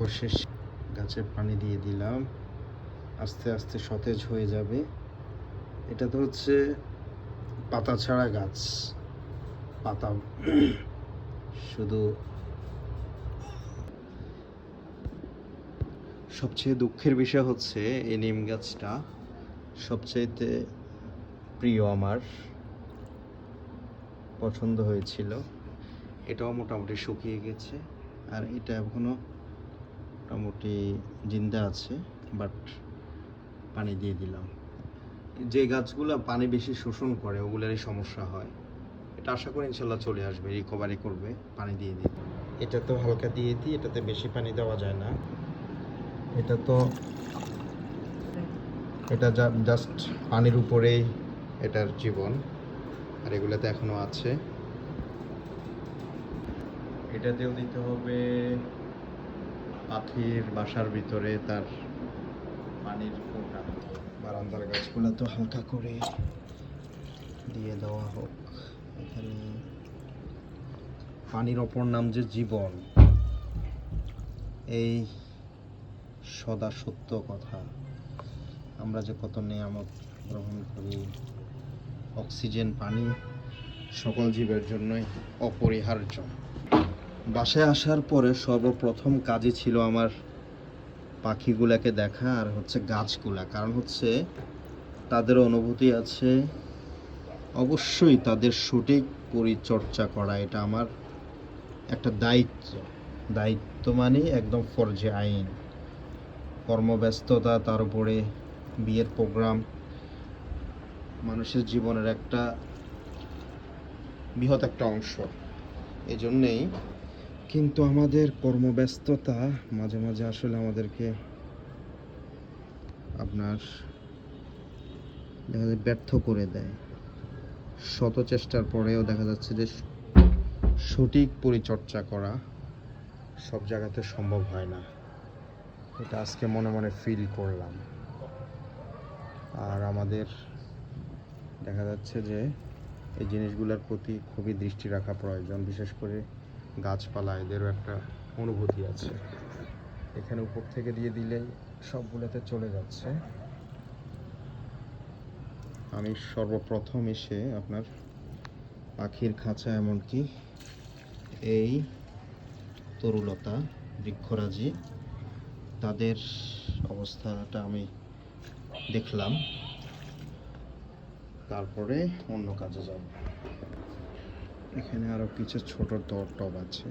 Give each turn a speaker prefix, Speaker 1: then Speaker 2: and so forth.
Speaker 1: সর্বশেষ গাছে পানি দিয়ে দিলাম, আস্তে আস্তে সতেজ হয়ে যাবে। এটা তো হচ্ছে পাতা ছাড়া গাছ, পাতা শুধু। সবচেয়ে দুঃখের বিষয় হচ্ছে এই নিম গাছটা সবচেয়েতে প্রিয়, আমার পছন্দ হয়েছিল। এটাও মোটামুটি শুকিয়ে গেছে, আর এটা এখনো মোটামুটি জিন্দা আছে, বাট পানি দিয়ে দিলাম। যে গাছগুলো পানি বেশি শোষণ করে ওগুলোরই সমস্যা হয়। এটা আশা করি ইনশাল্লাহ চলে আসবে, রিকভারি করবে পানি দিয়ে দিই। এটা তো হালকা দিয়ে দিই, এটাতে বেশি পানি দেওয়া যায় না। এটা জাস্ট পানির উপরেই এটার জীবন, আর এগুলোতে এখনো আছে। এটাতেও দিতে হবে পাখির বাসার ভিতরে তার পানির ফোঁটা। বারান্দার গাছগুলো তো হালকা করে দিয়ে দেওয়া হোক। এখানে পানির অপর নাম যে জীবন, এই সদা সত্য কথা। আমরা যে কত নিয়ামত গ্রহণ করি, অক্সিজেন, পানি সকল জীবের জন্যই অপরিহার্য। বাসায় আসার পরে সর্বপ্রথম কাজই ছিল আমার পাখিগুলাকে দেখা, আর হচ্ছে গাছগুলা। কারণ হচ্ছে তাদের অনুভূতি আছে, অবশ্যই তাদের সঠিক পরিচর্যা করা এটা আমার একটা দায়িত্ব। দায়িত্ব মানে একদম ফরজে আইন। কর্মব্যস্ততা, তার উপরে বিয়ের প্রোগ্রাম, মানুষের জীবনের একটা বৃহৎ একটা অংশ। এই জন্যেই কিন্তু আমাদের কর্মব্যস্ততা মাঝে মাঝে আসলে আমাদেরকে আপনার দেখা যায় ব্যর্থ করে দেয়। শত চেষ্টার পরেও দেখা যাচ্ছে যে সঠিক পরিচর্যা করা সব জায়গাতে সম্ভব হয় না। এটা আজকে মনে মনে ফিল করলাম। আর আমাদের দেখা যাচ্ছে যে এই জিনিসগুলোর প্রতি খুবই দৃষ্টি রাখা প্রয়োজন। বিশেষ করে গাছপালা, এদেরও একটা অনুভূতি আছে। এখানে উপর থেকে দিয়ে দিলেই সবগুলোতে চলে যাচ্ছে। আমি সর্বপ্রথম এসে আপনার পাখির খাঁচা, এমনকি এই তরুলতা, বৃক্ষরাজি, তাদের অবস্থাটা আমি দেখলাম, তারপরে অন্য কাজে যাব। এখানে আরো কিছু ছোট টব আছে।